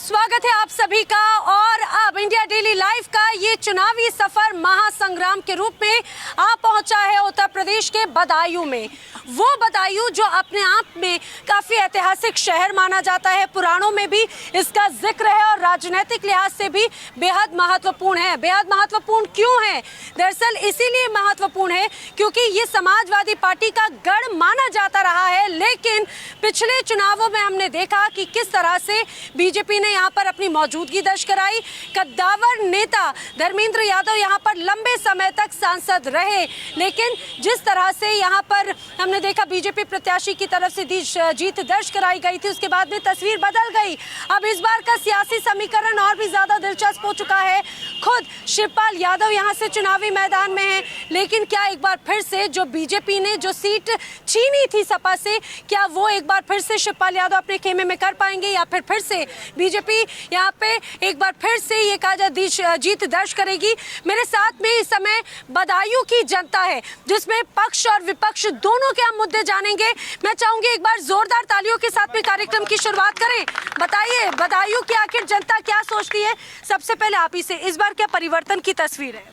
स्वागत है आप सभी का। और अब इंडिया डेली लाइव का ये चुनावी सफर महासंग्राम के रूप में आ पहुंचा है उत्तर प्रदेश के बदायूं में। वो बदायूं जो अपने आप में काफी ऐतिहासिक शहर माना जाता है, पुराणों में भी इसका जिक्र है और राजनीतिक लिहाज से भी बेहद महत्वपूर्ण है। बेहद महत्वपूर्ण क्यों है? दरअसल इसीलिए महत्वपूर्ण है क्योंकि ये समाजवादी पार्टी का गढ़ माना जाता रहा है, लेकिन पिछले चुनावों में हमने देखा कि किस तरह से बीजेपी ने यहाँ पर अपनी मौजूदगी दर्ज कराई। कद्दावर नेता धर्मेंद्र यादव यहाँ पर लंबे समय तक सांसद रहे, लेकिन जिस तरह से यहाँ पर हमने देखा बीजेपी प्रत्याशी की तरफ से जीत दर्ज कराई गई थी, उसके बाद में तस्वीर बदल गई। अब इस बार का सियासी समीकरण और भी ज्यादा दिलचस्प हो चुका है। खुद शिवपाल यादव यहाँ से चुनावी मैदान में है, लेकिन क्या एक बार फिर से जो बीजेपी ने जो सीट छीनी थी सपा से, क्या वो एक बार फिर से शिवपाल यादव अपने खेमे में कर पाएंगे या फिर से बीजेपी यहाँ पे एक बार फिर से ये काजा जीत दर्ज करेगी? मेरे साथ में इस समय बदायूं की जनता है, जिसमें पक्ष और विपक्ष दोनों के हम मुद्दे जानेंगे। मैं चाहूंगी एक बार जोरदार तालियों के साथ में कार्यक्रम की शुरुआत करें। बताइए बदायूं की आखिर जनता क्या सोचती है? सबसे पहले आप ही से, इस बार क्या परिवर्तन की तस्वीर है?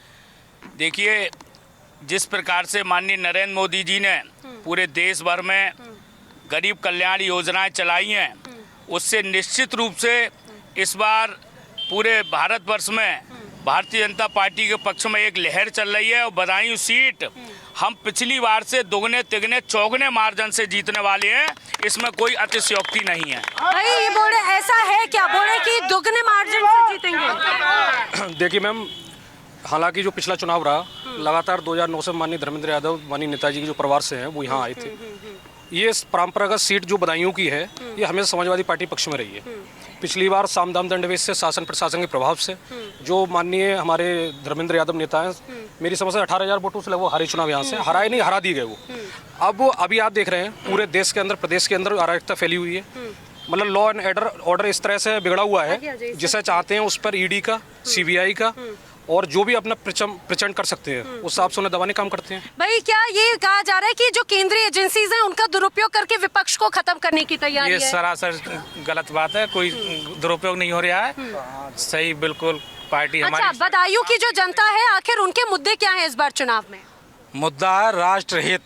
देखिए, जिस प्रकार से माननीय नरेंद्र मोदी जी ने पूरे देश भर में गरीब कल्याण योजनाएं चलाई हैं, उससे निश्चित रूप से इस बार पूरे भारतवर्ष में भारतीय जनता पार्टी के पक्ष में एक लहर चल रही है। और बदायूं सीट हम पिछली बार से दोगुने तिगने चौगुने मार्जिन से जीतने वाले हैं, इसमें कोई अतिशयोक्ति नहीं है। भाई ये बोले ऐसा है क्या, बोले कि दोगुने मार्जिन से जीतेंगे? देखिए मैम, हालांकि जो पिछला चुनाव रहा, लगातार 2009 से माननीय धर्मेंद्र यादव माननीय नेताजी के जो परिवार से हैं वो यहाँ आए थे। ये परंपरागत सीट जो बदायूं की है, ये हमेशा समाजवादी पार्टी पक्ष में रही है। पिछली बार साम दाम दंड से शासन प्रशासन के प्रभाव से जो माननीय हमारे धर्मेंद्र यादव नेता हैं, मेरी समझ से 18,000 वोटों से लगभग हारे चुनाव यहाँ से, हराए नहीं हरा दिए गए वो। अब अभी आप देख रहे हैं पूरे देश के अंदर, प्रदेश के अंदर अराजकता फैली हुई है। मतलब लॉ एंड ऑर्डर इस तरह से बिगड़ा हुआ है, जिसे चाहते हैं उस पर ईडी का, सीबीआई का और जो भी अपना प्रचंड कर सकते हैं उस हिसाब से उन्हें दबाने काम करते हैं। भाई क्या ये कहा जा रहा है कि जो केंद्रीय एजेंसीज हैं उनका दुरुपयोग करके विपक्ष को खत्म करने की तैयारी है? ये सरासर गलत बात है, कोई दुरुपयोग नहीं हो रहा है। सही बिल्कुल पार्टी हमारी। अच्छा, बदायूं की जो जनता है आखिर उनके मुद्दे क्या हैं इस बार चुनाव में? मुद्दा है राष्ट्र हित,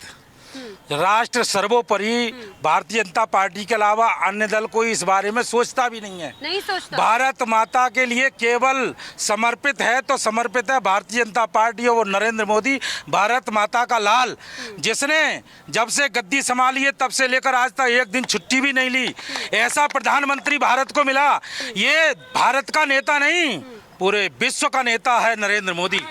राष्ट्र सर्वोपरि। भारतीय जनता पार्टी के अलावा अन्य दल कोई इस बारे में सोचता भी नहीं है। नहीं सोचता। भारत माता के लिए केवल समर्पित है तो समर्पित है भारतीय जनता पार्टी और नरेंद्र मोदी, भारत माता का लाल, जिसने जब से गद्दी संभाली है तब से लेकर आज तक एक दिन छुट्टी भी नहीं ली। ऐसा प्रधानमंत्री भारत को मिला। ये भारत का नेता नहीं, पूरे विश्व का नेता है नरेंद्र मोदी।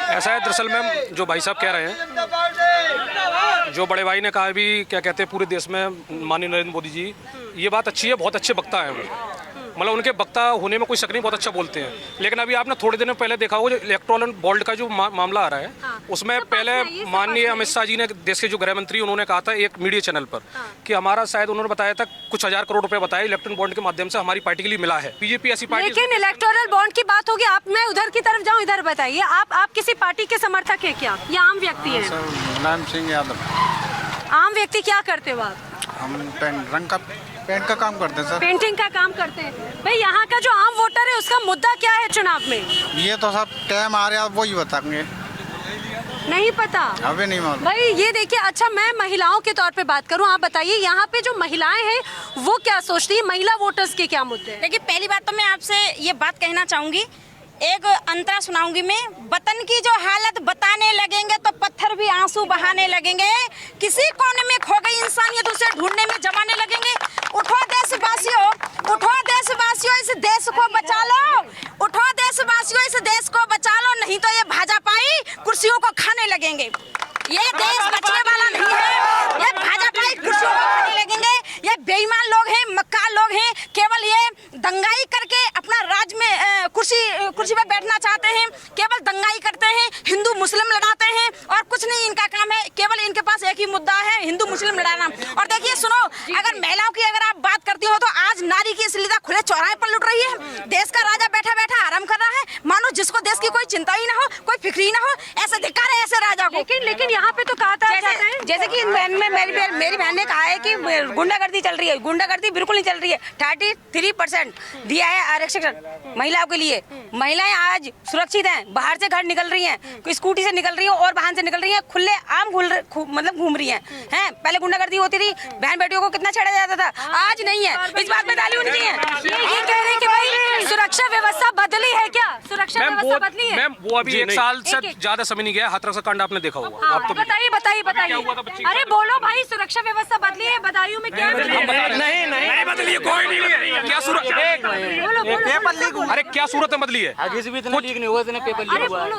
ऐसा है दरअसल मैम, जो भाई साहब कह रहे हैं, जो बड़े भाई ने कहा भी, क्या कहते हैं, पूरे देश में माननीय नरेंद्र मोदी जी, ये बात अच्छी है, बहुत अच्छे वक्ता है वो। मतलब उनके वक्ता होने में कोई शक नहीं, बहुत अच्छा बोलते हैं। लेकिन अभी आपने थोड़े दिनों पहले देखा होगा जो इलेक्टोरल बॉन्ड का जो मामला आ रहा है, उसमें पहले माननीय अमित शाह जी ने, देश के जो गृह मंत्री, उन्होंने कहा था एक मीडिया चैनल पर कि हमारा, शायद उन्होंने बताया था कुछ 1000 करोड़ रुपए बताया इलेक्ट्रॉन बॉन्ड के माध्यम से हमारी पार्टी के लिए मिला है। बीजेपी ऐसी पार्टी। लेकिन इलेक्टोरल बॉन्ड की बात होगी, आप, मैं उधर की तरफ जाऊँ, इधर बताइए, आप किसी पार्टी के समर्थक है क्या या आम व्यक्ति है? मुलायम सिंह यादव। आम व्यक्ति क्या करते हो आप? हम पेंट का काम करते हैं सर। पेंटिंग का काम करते हैं। भाई यहाँ का जो आम वोटर है उसका मुद्दा क्या है चुनाव में? ये तो सब टाइम आ रहा है, वही बताएंगे। नहीं पता, अभी नहीं मालूम भाई। ये देखिए, अच्छा मैं महिलाओं के तौर पे बात करूं, आप बताइए यहाँ पे जो महिलाएं हैं वो क्या सोचती है, महिला वोटर्स के क्या मुद्दे हैं? देखिए, पहली बात तो मैं आपसे ये बात कहना चाहूंगी, एक अंतरा सुनाऊंगी मैं। वतन की जो हालत बताने लगेंगे तो पत्थर भी आंसू बहाने लगेंगे। किसी कोने में खो गई इंसानियत उसे ढूंढने में जमाने लगेंगे। उठो देशवासियों, उठो देशवासियों, इस देश को बचा लो। उठो देशवासियों, इस देश को बचा लो, नहीं तो ये भाजपाई कुर्सियों को खाने लगेंगे। ये देश बचने वाला नहीं है। ये भाजपाई कुर्सियों को खाने लगेंगे। ये बेईमान लोग हैं, मक्कार लोग हैं, केवल ये दंगाई करके अपना राज में कुर्सी पे बैठना चाहते हैं, केवल दंगाई करते हैं, हिंदू मुस्लिम लड़ाते हैं और कुछ नहीं इनका काम है। केवल इनके पास एक ही मुद्दा है, हिंदू मुस्लिम लड़ाना। और देखिए सुनो, अगर महिलाओं की अगर आप बात करती हो तो आज नारी की अश्लीलता खुले चौराहे पर लुट रही है। देश का राजा बैठा बैठा आराम कर रहा है, मानो जिसको देश की कोई चिंता ही ना हो, कोई फिक्र ही ना हो। ऐसे धिक्कार है ऐसे राजा को। लेकिन यहाँ पे तो कहा जाता है जैसे कि मेरी बहन ने कहा है कि गुंडागर्दी चल रही है। गुंडागर्दी बिल्कुल नहीं चल रही है। 33% दिया है आरक्षण महिलाओं के लिए। महिलाएं आज सुरक्षित हैं, बाहर से घर निकल रही हैं, स्कूटी से निकल रही हैं और वाहन से निकल रही हैं, खुले आम मतलब घूम रही हैं। पहले गुंडागर्दी होती थी, बहन बेटियों को कितना छेड़ा जाता था, आज नहीं है। इस बात में ताली होनी चाहिए। ये कह रहे हैं कि भाई सुरक्षा व्यवस्था बदली है क्या? सुरक्षा व्यवस्था बदली है? मैम वो अभी 1 साल से ज्यादा समय नहीं गया। हाथरस का कांड आपने देखा होगा। आप तो बताइए। अरे बोलो भाई, सुरक्षा व्यवस्था बदली है बदायूं में? क्या नहीं बदली है, कोई नहीं है। क्या सूरत अरे क्या सूरत में बदली है?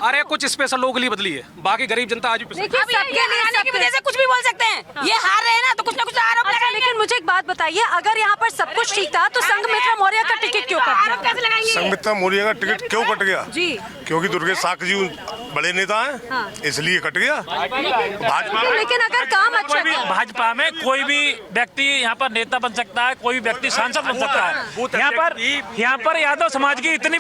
अरे कुछ स्पेशल लोगों के लिए बदली है, बाकी गरीब जनता आज भी की वजह से कुछ भी बोल सकते हैं। ये हार रहे हैं ना, तो कुछ ना कुछ आरोप लगाएंगे। लेकिन मुझे एक बात बताइए, अगर यहाँ पर सब कुछ ठीक था तो संघमित्रा मौर्य का टिकट क्यों कट गया? कैसे लगाएंगे? संघमित्रा मौर्य का टिकट क्यों कट गया? जी, क्योंकि दुर्गेश साक जी बड़े नेता हैं, इसलिए कट गया। भाजपा लेकिन अगर काम अच्छा था, भाजपा में कोई भी व्यक्ति यहाँ पर नेता बन सकता है, कोई भी व्यक्ति सांसद बन सकता है। यहाँ पर यादव समाज की इतनी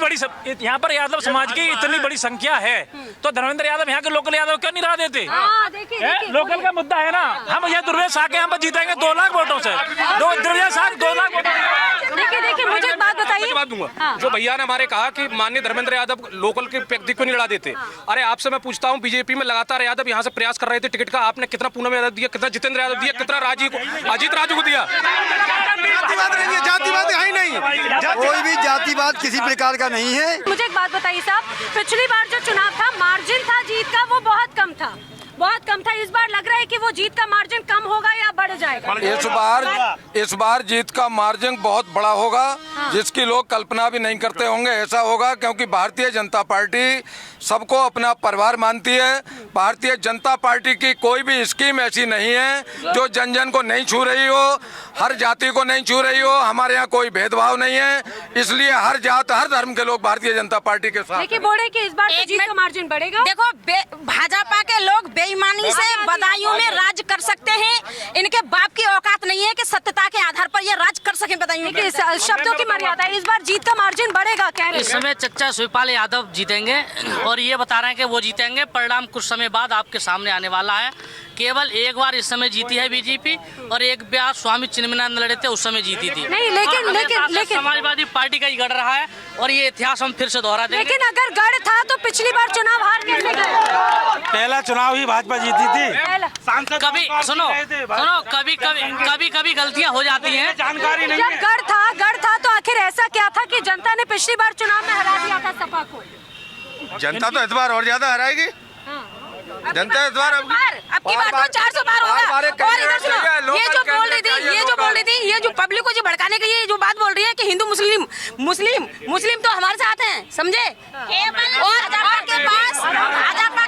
बड़ी संख्या है, तो धर्मेंद्र यादव यहाँ के लोकल यादव क्यों नहीं रहा देते? लोकल का मुद्दा है ना। हम ये दुर्गेश साक यहाँ पर जीतेंगे 2 लाख वोटों से। दुर्गेश साक 2 लाख वोटों। देखिए मुझे एक बात बताइए। जवाब दूंगा। जो भैया ने हमारे कहा कि माननीय धर्मेंद्र यादव लोकल के व्यक्ति को नहीं लड़ा देते। अरे आपसे मैं पूछता हूँ, बीजेपी में लगातार यादव यहाँ से प्रयास कर रहे थे टिकट का, आपने कितना पूनम यादव दिया, कितना जितेंद्र यादव दिया, कितना अजीत राजू को दिया? जातिवाद है ही नहीं, कोई भी जातिवाद किसी प्रकार का नहीं है। मुझे एक बात बताइए साहब, पिछली बार जो चुनाव था, मार्जिन था जीत का, वो बहुत कम था। इस बार लग रहा है कि वो जीत का मार्जिन कम होगा या बढ़ जाएगा? इस बार जीत का मार्जिन बहुत बड़ा होगा, जिसकी लोग कल्पना भी नहीं करते होंगे। ऐसा होगा क्योंकि भारतीय जनता पार्टी सबको अपना परिवार मानती है। भारतीय जनता पार्टी की कोई भी स्कीम ऐसी नहीं है जो जन जन को नहीं छू रही हो, हर जाति को नहीं छू रही हो। हमारे यहाँ कोई भेदभाव नहीं है, इसलिए हर जात हर धर्म के लोग भारतीय जनता पार्टी के साथ। लेकिन बोले कि इस बार तो जीत का मार्जिन बढ़ेगा। देखो, भाजपा के लोग बेईमानी से बदायूं में राज कर सकते हैं। इनके बाप की औकात नहीं है कि सत्यता के आधार पर ये राज कर सके बदायूं में। शब्दों की मर्यादा है, इस बार जीत का मार्जिन बढ़ेगा कह रहे हैं। इस समय चच्चा शिवपाल यादव जीतेंगे और ये बता रहे हैं कि वो जीतेंगे। परिणाम कुछ समय बाद आपके सामने आने वाला है। केवल एक बार इस समय जीती है बीजेपी और एक बार स्वामी चिन्मयानंद लड़े थे, उस समय जीती थी। नहीं, लेकिन समाजवादी पार्टी का ही गढ़ रहा है और ये इतिहास हम फिर से दोहरा देंगे। लेकिन अगर गढ़ था तो पिछली बार चुनाव हार कैसे गए? पहला चुनाव ही भाजपा जीती थी। कभी कभी गलतियां हो जाती हैं। जानकारी नहीं जब गढ़ था तो आखिर ऐसा क्या था कि जनता ने पिछली बार चुनाव में हरा दिया था सपा को? जनता तो इस बार और ज्यादा हराएगी। जनता इस बार अब की बार तो 400 पार होगा। और इधर सुनो, ये जो बोल रही थी, ये जो पब्लिक को जो भड़काने के लिए जो बात बोल रही है कि हिंदू मुस्लिम तो हमारे साथ हैं, समझे? और भाजपा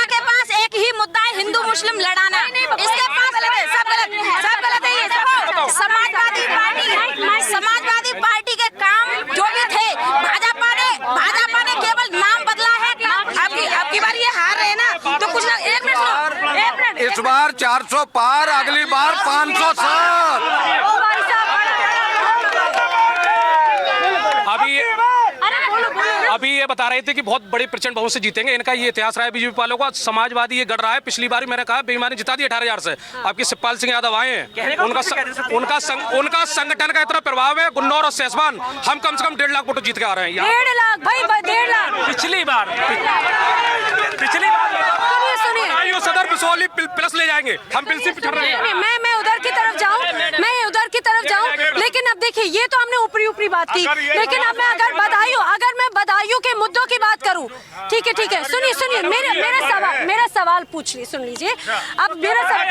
के पास एक ही मुद्दा है, हिंदू मुस्लिम लड़ाना। इसके पास सब गलत है। ये समाजवादी पार्टी के काम जो भी थे, भाजपा ने केवल नाम बदला है। अब की बार ये हार रहे हैं ना, तो कुछ ना। एक मिनट इस बार 400 पार, अगली बार 507। अभी ये बता रहे थे कि बहुत बड़े प्रचंड बहुमत से जीतेंगे। इनका ये इतिहास रहा है बीजेपी वालों का। समाजवादी ये गढ़ रहा है। पिछली बार मैंने कहा बेईमानी जिता दी 18,000 से। आपके शिवपाल सिंह यादव आए हैं, उनका संगठन का इतना प्रभाव है। गुन्नौर और सहसवान हम कम से कम 1.5 लाख वोट जीत के आ रहे हैं। 1.5 लाख भाई, 1.5 लाख पिछली बार सुनिए, सदर बिसौली प्लस ले जाएंगे हम। मैं उधर की तरफ जाऊं, लेकिन अब देखिए, ये तो हमने ऊपरी बात की। लेकिन अब मैं अगर मैं बदायूं के मुद्दों की बात करूं, ठीक है, सुनिए मेरा सवाल पूछ ली, सुन लीजिए। अब मेरा सवाल,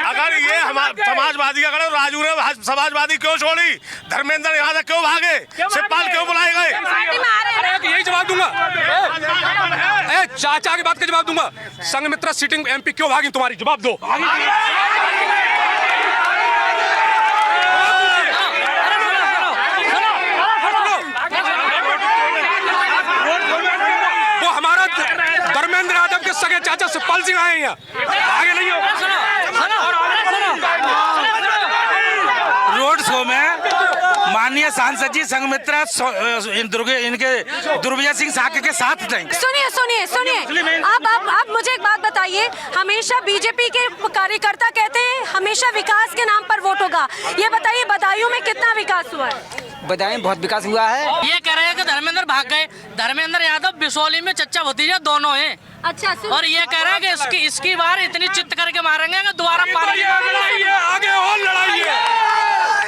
अगर ये हमारे समाजवादी का अगर राजू ने समाजवादी क्यों छोड़ी, धर्मेंद्र यहाँ तक क्यों भागे, शिवपाल क्यों बुलाए गए? यही जवाब दूंगा। चाचा की बात का जवाब दूंगा। संघमित्रा सीटिंग एमपी क्यों भागी तुम्हारी? जवाब दो। वो हमारा धर्मेंद्र यादव के सगे चाचा शिवपाल सिंह आए हैं, आगे नहीं हो। रोड शो में माननीय माननीय सांसद जी संघमित्रा इनके दुर्विजय सिंह साके के साथ थे। सुनिए सुनिए सुनिए, आप मुझे एक बात बताइए, हमेशा बीजेपी के कार्यकर्ता कहते हैं हमेशा विकास के नाम पर वोट होगा, ये बताइए बदायूं में कितना विकास हुआ है? बदायूं में बहुत विकास हुआ है। ये कह रहे हैं कि धर्मेंद्र भाग गए, धर्मेंद्र यादव बिसौली में चच्चा भतीजा दोनों हैं। अच्छा, और ये कह रहे हैं कि इसकी बार इतनी चित्त करके मारेंगे कि दोबारा आगे और लड़ाई है।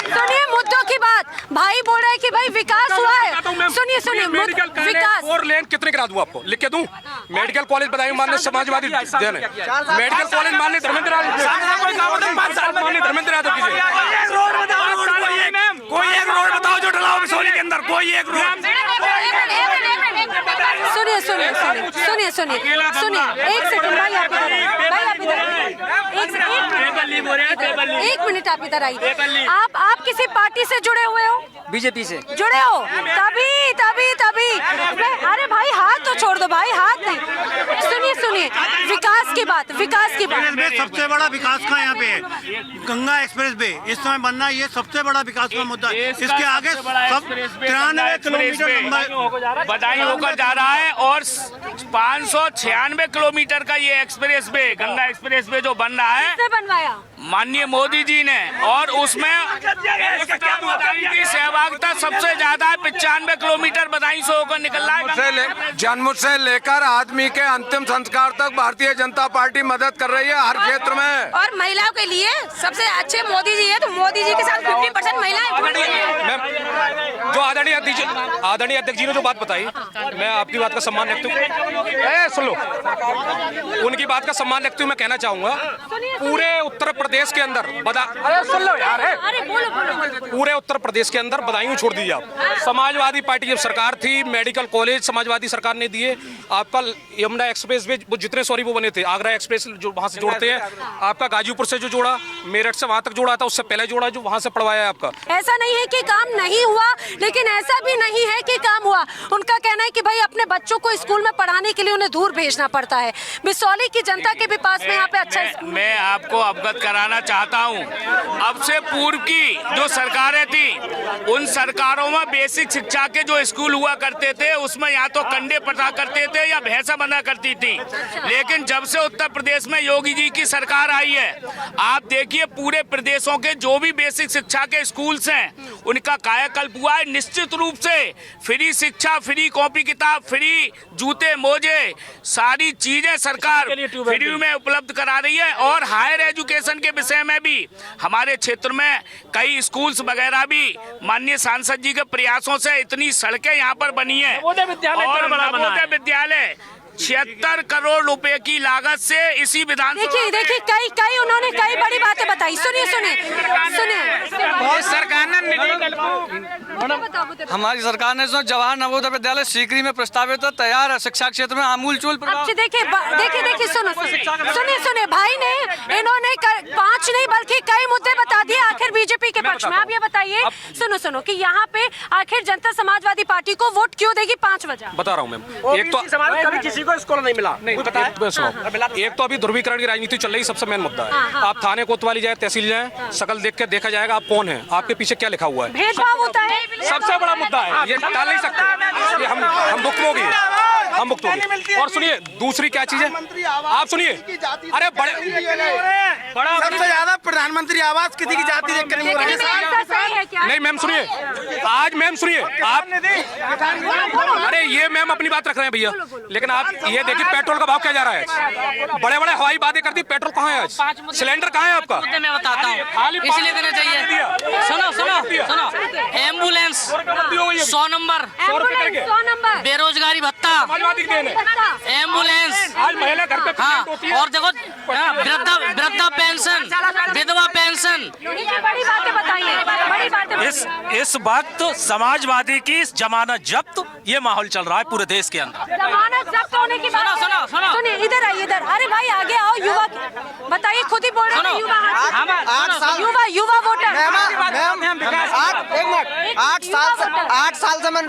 सुनिए मुद्दों की बात, भाई बोल रहे हैं कि भाई विकास हुआ है। सुनिए सुनिए, विकास 4 लेन कितने गिरा दूं आपको, लिख के दूं? मेडिकल कॉलेज बदायूं माननीय समाजवादी मेडिकल कॉलेज माननीय धर्मेंद्र यादव की कोई एक रोड बताओ जो डलाओ बिसौली के अंदर, कोई एक रोड। सुनिए सुनिए सुनिए सुनिए सुनिए सुनिए, एक सेकंड भाई, आप इधर आइए, भाई आप इधर आइए, एक मिनट आप इधर आइए। आप किसी पार्टी से जुड़े हुए हो? बीजेपी से जुड़े हो? तभी तभी तभी अरे भाई हाथ तो छोड़ दो भाई, हाथ नहीं। सुनिए सुनिए, विकास की बात, विकास की बात। सबसे बड़ा विकास का यहाँ पे है गंगा एक्सप्रेस वे, इस समय बनना ये सबसे बड़ा विकास का मुद्दा है। इसके आगे सब 93 किलोमीटर बदायूं होकर जा रहा है और 596 किलोमीटर का ये express way, Ganga express way जो बन रहा है, किसने बनवाया? माननीय मोदी जी ने, और उसमें बदायूं की सहभागिता सबसे ज्यादा है। 95 किलोमीटर बदायूं से होकर निकल रहा है। जन्म से लेकर आदमी के अंतिम संस्कार तक भारतीय जनता पार्टी मदद कर रही है हर क्षेत्र में। और महिलाओं के लिए सबसे अच्छे मोदी जी है, तो मोदी जी के साथ 50% महिलाएं। जो आदरणीय अध्यक्ष जी ने जो बात बताई, मैं आपकी बात का सम्मान रखती हूँ। सुन लो, उनकी बात का सम्मान रखती हूँ। मैं कहना चाहूंगा पूरे उत्तर प्रदेश के अंदर अरे सुन लो यार, पूरे उत्तर प्रदेश के अंदर बदायूं छोड़ दीजिए आप। समाजवादी पार्टी जब सरकार थी, मेडिकल कॉलेज समाजवादी सरकार ने दिए, आपका यमुना एक्सप्रेस वे वो जितने वो बने थे, आगरा एक्सप्रेस जो वहां से जोड़ते हैं, आपका गाजीपुर से जो जोड़ा, मेरठ से वहां तक जोड़ा था, उससे पहले जोड़ा जो वहां से पड़वाया है आपका। ऐसा नहीं है कि काम नहीं हुआ, लेकिन ऐसा भी नहीं है कि काम हुआ। उनका कहना है कि भाई अपने बच्चों को स्कूल में पढ़ाने के लिए उन्हें दूर भेजना पड़ता है। बिसौली की जनता के भी पास में यहाँ पे अच्छा मैं आपको अवगत कराना चाहता हूँ, अब से पूर्व की जो सरकारें थी, उन सरकारों में बेसिक शिक्षा के जो स्कूल हुआ करते थे, उसमें या तो कंडे पटा करते थे या भैंसा बंधा करती थी। लेकिन जब से उत्तर प्रदेश में योगी जी की सरकार आई है, आप देखिए पूरे प्रदेशों के जो भी बेसिक शिक्षा के स्कूल्स हैं, उनका कायाकल्प हुआ है। निश्चित रूप से फ्री शिक्षा, फ्री कॉपी किताब, फ्री जूते मोजे, सारी चीजें सरकार फ्री में उपलब्ध करा रही है। और हायर एजुकेशन के विषय में भी हमारे क्षेत्र में कई स्कूल्स वगैरह भी माननीय सांसद जी के प्रयासों से इतनी सड़कें यहाँ पर बनी है। और नवोदय विद्यालय 76 करोड़ रुपए की लागत से इसी विधानसभा देखिए कई उन्होंने कई बड़ी बातें बताई। सुनिए सरकार ने, हमारी सरकार ने जवाहर नवोदय विद्यालय सीकरी में प्रस्तावित तो तैयार है। शिक्षा क्षेत्र में आमूल चूल देखिए सुनिए भाई ने, इन्होंने 5 नहीं बल्कि कई मुद्दे बता दिए आखिर बीजेपी के पक्ष में। आप ये बताइए, सुनो कि यहाँ पे आखिर जनता समाजवादी पार्टी को वोट क्यों देगी 5 वजह? बता रहा हूँ मैम। एक तो किसी को स्कूल नहीं मिला, एक तो अभी ध्रुवीकरण की राजनीति चल रही, सबसे मेन मुद्दा है। आप थाने कोतवाली जाए, तहसील जाए, शकल देख के देखा जाएगा आप कौन है, आपके पीछे क्या लिखा हुआ है। भेदभाव होता है, सबसे बड़ा मुद्दा है, ये टाल नहीं सकते, ये हम भुगतोगे, हम भुगतोगे। और सुनिए दूसरी क्या चीज है, आप सुनिए, अरे बड़ा सबसे ज्यादा प्रधानमंत्री आवास किसी की जाति देख कर नहीं मैम सुनिए, आज मैम सुनिए आप, अरे ये मैम अपनी बात रख रहे हैं भैया, लेकिन आप ये देखिए पेट्रोल का भाव क्या जा रहा है। बड़े बड़े हवाई बातें करती, पेट्रोल कहाँ है आज, सिलेंडर कहाँ है आपका? मैं बताता हूँ, इसलिए देना चाहिए। सुनो एम्बुलेंस 100 नंबर, बेरोजगारी भत्ता, एम्बुलेंस, हाँ, और देखो वृद्धा पेंशन, विधवा पेंशन। बड़ी बातें बताइए। इस वक्त समाजवादी की जमानत जब्त, ये माहौल चल रहा है पूरे देश के अंदर। जमानत जब्त होने की बात, सुनिए इधर आइए, इधर, अरे भाई आगे आओ। युवा बताइए, खुद ही बोल रहे हैं युवा वोटर। एक 8 साल से मैं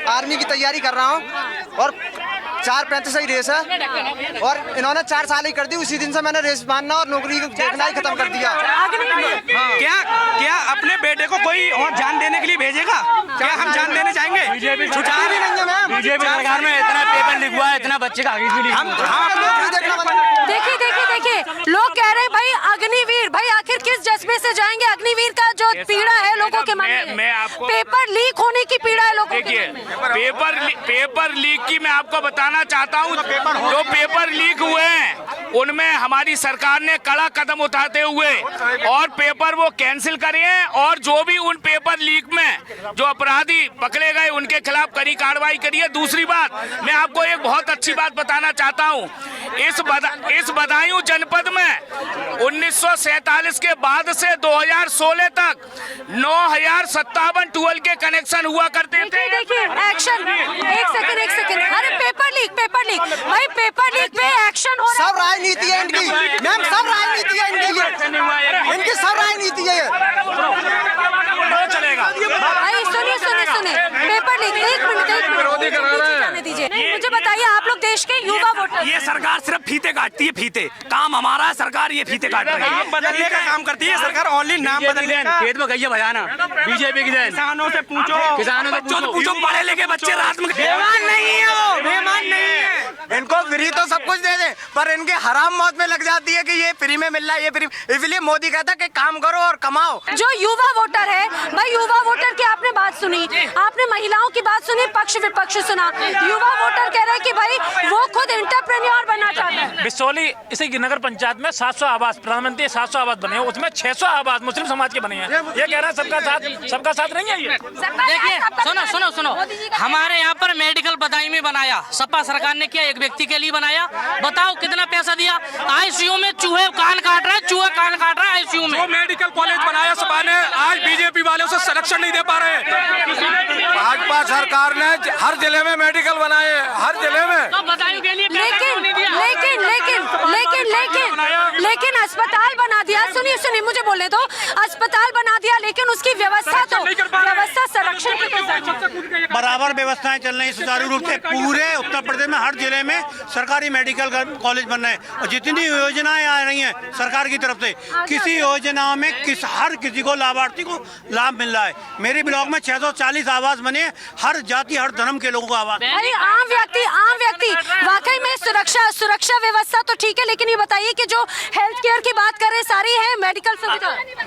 आर्मी की तैयारी कर रहा हूँ और 4:35 ही रेस है और इन्होंने 4 साल ही कर दी। उसी दिन से मैंने रेस मानना और नौकरी देखना ही खत्म कर दिया। क्या अपने बेटे को कोई और जान देने के लिए भेजेगा? क्या हम जान देने चाहेंगे? बीजेपी सरकार में इतना पेपर लीक हुआ है, इतना बच्चे का आगे भी हम देखिए लोग कह रहे हैं भाई अग्निवीर, भाई आखिर किस जज्बे से जाएंगे? अग्निवीर का जो पीड़ा है लोगों के मन में, पेपर लीक होने की पीड़ा है लोगों के मन में। पेपर लीक की मैं आपको बताना चाहता हूँ। जो पेपर लीक हुए हैं उनमें हमारी सरकार ने कड़ा कदम उठाते हुए और पेपर वो कैंसिल करे हैं और जो भी उन पेपर लीक में जो अपराधी पकड़े गए उनके खिलाफ कड़ी कार्रवाई करी है। दूसरी बात, मैं आपको एक बहुत अच्छी बात बताना चाहता हूँ। इस बदायूं जनपद में 1947 के बाद से 2016 तक 9057 ट्यूबवेल के कनेक्शन हुआ करते थे। देखिए एक्शन, एक सेकंड, अरे पेपर लीक भाई, पेपर लीक पे एक्शन हो रहा है। सब राजनीति है इनकी मैम, सब राजनीति है इनकी सब राजनीति है। चलेगा भाई सुनिए, पेपर लीक, एक मिनट दीजिए। मुझे बताइए, आप लोग देश के युवा वोटर, ये सरकार सिर्फ फीते काटती है, फीते। काम हमारा है, सरकार ये फीते काट रही है, बदलने का काम करती है सरकार। ओनली नाम बदलने का। खेत में गई भजाना बीजेपी की देन। किसानों से पूछो, पढ़े लिखे बच्चे रात में मेहमान नहीं है, वो मेहमान नहीं है। इनको फ्री तो सब कुछ दे दे, पर इनके हराम मौत में लग जाती है कि ये फ्री में मिल रहा है, ये फ्री। इसलिए मोदी कहता है कि काम करो और कमाओ। जो युवा वोटर है भाई, युवा वोटर की आपने बात सुनी, आपने महिलाओं की बात सुनी, पक्ष विपक्ष सुना। युवा वोटर कह रहे हैं कि भाई वो खुद एंटरप्रेन्योर बनना चाहते हैं। बिसौली इसी की नगर पंचायत में 700 आवास, प्रधानमंत्री 700 आवास बने हैं, उसमें 600 आवास मुस्लिम समाज के बने हैं। ये कह रहा है सबका साथ नहीं है ये। देखिए सुनो, हमारे यहाँ पर मेडिकल बदायूं में बनाया, सपा सरकार ने किया, एक व्यक्ति के लिए बनाया। बताओ कितना पैसा दिया? आईसीयू में चूहे कान काट रहा है आईसीयू में। मेडिकल कॉलेज बनाया सपा ने, आज बीजेपी वाले उसे संरक्षण नहीं दे पा रहे। भाजपा सरकार ने हर जिले में मेडिकल बनाए, हर जिले में। तो बदायूं के लिए लेकिन अस्पताल बना दिया। सुनिए मुझे बोलने दो, अस्पताल बना दिया, लेकिन उसकी व्यवस्था संरक्षण की बराबर व्यवस्थाएं चल रही सुचारू रूप से। पूरे उत्तर प्रदेश में हर जिले में सरकारी मेडिकल कॉलेज बन रहे हैं और जितनी योजनाएं आ रही हैं सरकार की तरफ से, किसी योजना में हर किसी को लाभार्थी को लाभ मिल रहा है। मेरे ब्लॉक में 640 आवास बने, हर जाति हर धर्म के लोगों को आवास। भाई आम व्यक्ति वाकई में सुरक्षा व्यवस्था तो ठीक है, लेकिन ये बताइए कि जो हेल्थ केयर की बात करें, सारी है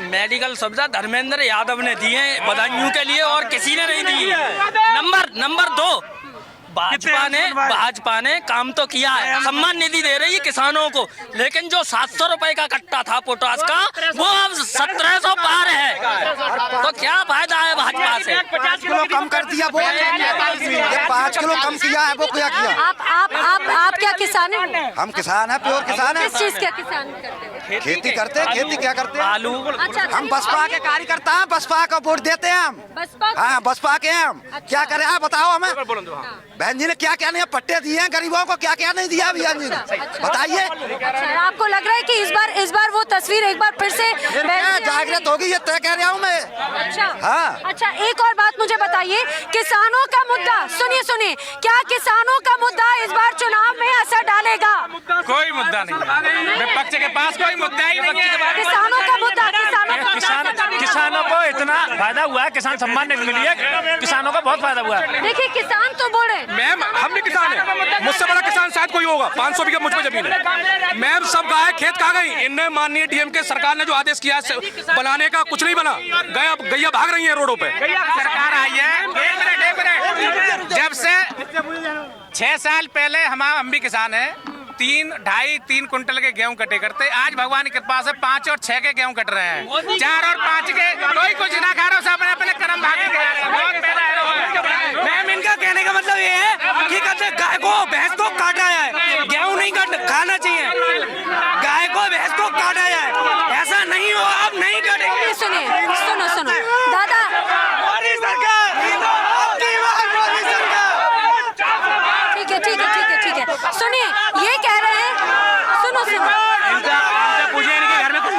मेडिकल सुविधा धर्मेंद्र यादव ने दी है बदायूं के लिए और किसी ने नहीं दी। नंबर 2, भाजपा ने काम तो किया है, सम्मान निधि दे रही है किसानों को, लेकिन जो 700 रुपए का कट्टा था पोटास का, वो अब 1700 पार है। तो क्या फायदा है भाजपा से? 5 किलो कम कर दिया वो, 5 किलो कम किया है वो। क्या किया? आप क्या किसान हैं? हम किसान हैं, प्योर किसान हैं। किस चीज का किसान करते हैं? खेती करते हैं। खेती क्या करते हैं? आलू। अच्छा, हम बसपा के कार्यकर्ता हैं, बसपा का वोट देते हैं हम। हाँ, बसपा के हैं हम। क्या करें आप बताओ हमें। बहन जी ने क्या क्या नहीं पट्टे दिए हैं गरीबों को, क्या क्या नहीं दिया बहन जी ने, बताइए। आपको लग रहा है कि इस बार वो तस्वीर एक बार फिर से जागृत होगी, ये तय कह रहा हूँ मैं। अच्छा, एक और बात मुझे बताइए, किसानों का मुद्दा, सुनिए, क्या किसानों का मुद्दा इस बार चुनाव में असर डालेगा? कोई मुद्दा नहीं, विपक्ष के पास कोई मुद्दा ही नहीं है। किसानों का मुद्दा, किसानों को इतना फायदा हुआ है, किसान सम्मान निधि मिली है, किसानों का बहुत फायदा हुआ है। देखिए किसान तो बोले मैम हम भी किसान हैं, मुझसे बड़ा किसान शायद कोई होगा। 500 बीघा मुझ पे जमीन है मैम। सब गाय खेत कहाँ गई? इनने माननीय डीएम के सरकार ने जो आदेश किया है बनाने का, कुछ नहीं बना। गैया भाग रही है रोडों पे। सरकार आई है जब से 6 साल पहले हम भी किसान हैं, 3 कुंटल के गेहूं कटे करते। आज भगवान की कृपा से 5 और 6 के गेहूं कट रहे हैं, 4 और 5 के कोई कुछ ना खा रहा, सब अपने कर्म भाग मैम। इनका कहने का मतलब ये है कि कहते गाय को भैंस को काटा है, गेहूं नहीं खाना चाहिए, गाय को भैंस को काटा है, ऐसा नहीं हो, आप नहीं कटेंगे। सुनो दादा, मोदी सरकार, ठीक है, सुनिए, ये कह रहे हैं, सुनो पूछे इनके घर में कुछ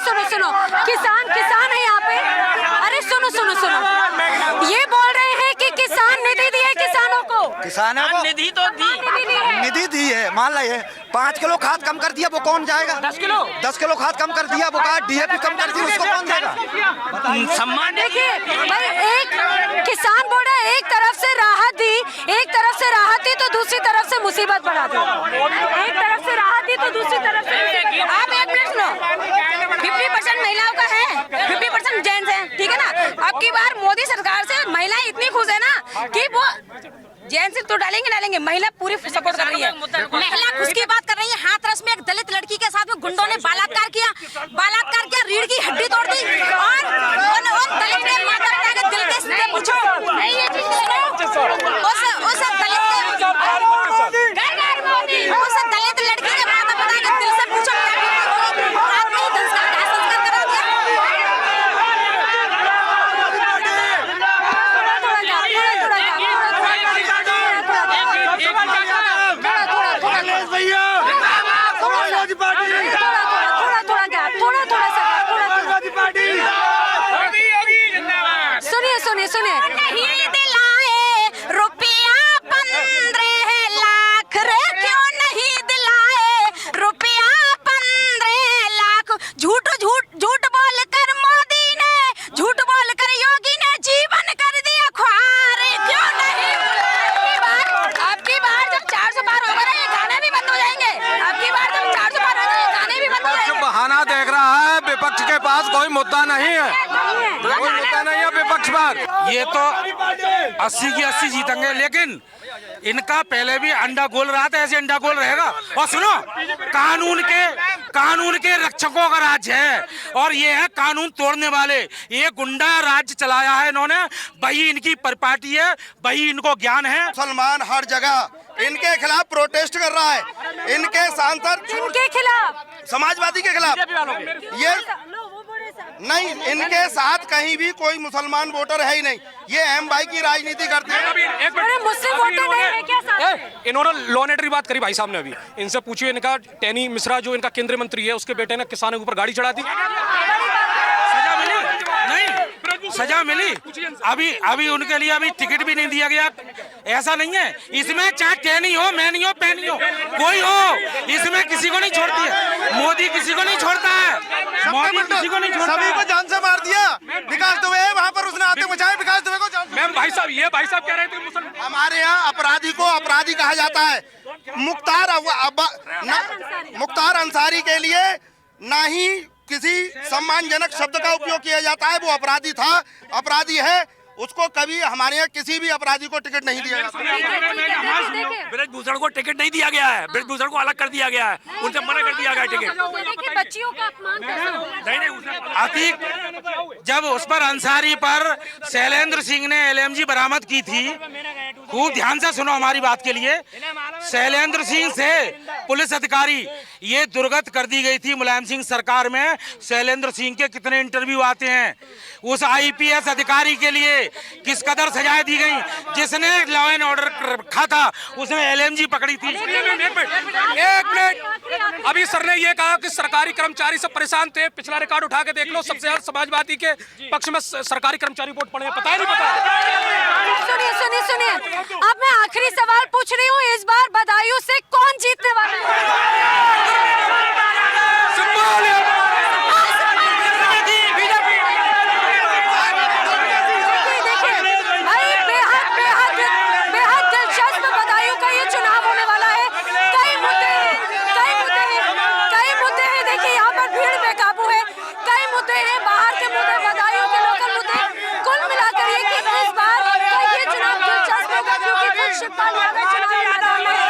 सुनो सुनो, किसान है यहाँ पे। अरे सुनो सुनो सुनो, ये बोल रहे हैं कि किसान निधि दी है किसानों को। किसानों को निधि तो दी, निधि दी है, मान लीजिए 5 किलो खाद कम कर दिया, वो कौन जाएगा? 10 किलो खाद कम कर दिया, वो कहा DAP कम कर दी, उसको कौन देगा? सम्मान। देखिए भाई, एक किसान बोल रहा है एक तरफ से राहत दी, एक तरफ से राहत दी तो दूसरी तरफ से मुसीबत बढ़ा दी। एक तरफ से राहत दी तो दूसरी तरफ से आप एक मिनट सुनो, 50% महिलाओं का है, 50% जेंट्स है, ठीक है ना। अब की बार मोदी सरकार से महिलाएं इतनी खुश है ना कि वो जेंट्स तो डालेंगे, महिला पूरी सपोर्ट कर रही है। महिला खुश की बात कर रही है। हाथरस में एक दलित लड़की के साथ में गुंडों ने बलात्कार किया, रीढ़ की हड्डी तोड़ दी और दलित ने माता पिता के दिल के सीधे पूछो, उस दलित लड़की ने माता पिता के दिल से पूछो सुनिए नहीं दिलाए रुपया 15 लाख रे, क्यों नहीं दिलाए रुपया 15 लाख। झूठ बोल कर मोदी ने, झूठ बोल कर योगी ने जीवन कर दिया ख्वार, क्यों नहीं? अब की बार जब 400 पार हो गए गाने भी बंद हो जाएंगे। अब की बार जब 400 पार हो गए गाने भी बंद हो जाएंगे। बहाना देख रहा है, विपक्ष के पास कोई मुद्दा नहीं है, कोई मुद्दा नहीं है विपक्ष पर। ये तो 80 की 80 जीतेंगे, लेकिन इनका पहले भी अंडा गोल रहा था, ऐसे अंडा गोल रहेगा। और सुनो, कानून के रक्षकों का राज्य है और ये है कानून तोड़ने वाले। ये गुंडा राज्य चलाया है इन्होंने, वही इनकी परिपाटी है, वही इनको ज्ञान है। मुसलमान हर जगह इनके खिलाफ प्रोटेस्ट कर रहा है, इनके सांसद इनके खिलाफ, समाजवादी के खिलाफ। ये नहीं, इनके साथ कहीं भी कोई मुसलमान वोटर है ही नहीं, ये अहम भाई की राजनीति करते हैं। मुस्लिम वोटर नहीं है क्या साथ में? इन्होंने लॉ एंड ऑर्डर की बात करी भाई साहब ने अभी, इनसे पूछिए, इनका टैनी मिश्रा जो इनका केंद्रीय मंत्री है, उसके बेटे ने किसानों के ऊपर गाड़ी चढ़ा दी। सजा मिली? नहीं, सजा मिली। अभी उनके लिए अभी टिकट भी नहीं दिया गया। ऐसा नहीं है, इसमें चाहे टैनी हो, मैनी हो, पैनी हो, कोई हो, इसमें किसी को नहीं छोड़ती है। मोदी किसी को नहीं छोड़ता है, मोदी किसी को नहीं छोड़ता। सभी को जान से मार दिया। विकास दुबे वहाँ पर उसने आते बचाए, विकास दुबे को जान। मैम भाई साहब, ये भाई साहब कह रहे थे हमारे यहाँ अपराधी को अपराधी कहा जाता है। मुख्तार अंसारी के लिए ना ही किसी सम्मानजनक शब्द का उपयोग किया जाता है। वो अपराधी था, अपराधी है, उसको कभी हमारे यहाँ किसी भी अपराधी को टिकट नहीं दिया जाता। ब्रजभूषण को टिकट नहीं दिया गया है, ब्रजभूषण को अलग कर दिया गया है, उनसे मना कर दिया गया टिकट। बच्चियों का अपमान अतीक जब उस पर अंसारी पर शैलेंद्र सिंह ने LMG बरामद की थी, खूब ध्यान से सुनो हमारी बात के लिए। शैलेंद्र सिंह से पुलिस अधिकारी ये दुर्गत कर दी गई थी मुलायम सिंह सरकार में। शैलेंद्र सिंह के कितने इंटरव्यू आते हैं, उस IPS अधिकारी के लिए किस कदर सजाएं दी गई। जिसने लॉ एंड ऑर्डर रखा था उसने LMG पकड़ी थी। एक मिनट, अभी सर ने ये कहा कि सरकारी कर्मचारी सब परेशान थे। पिछला रिकॉर्ड उठा के देख लो, सबसे ज्यादा समाजवादी के पक्ष में सरकारी कर्मचारी वोट पड़े हैं, पता ही नहीं पता। सुनिए, अब मैं आखिरी सवाल पूछ रही हूँ, इस बार बदायूं से कौन जीतने वाला है? शिवपाल यादव चुनावी मैदान में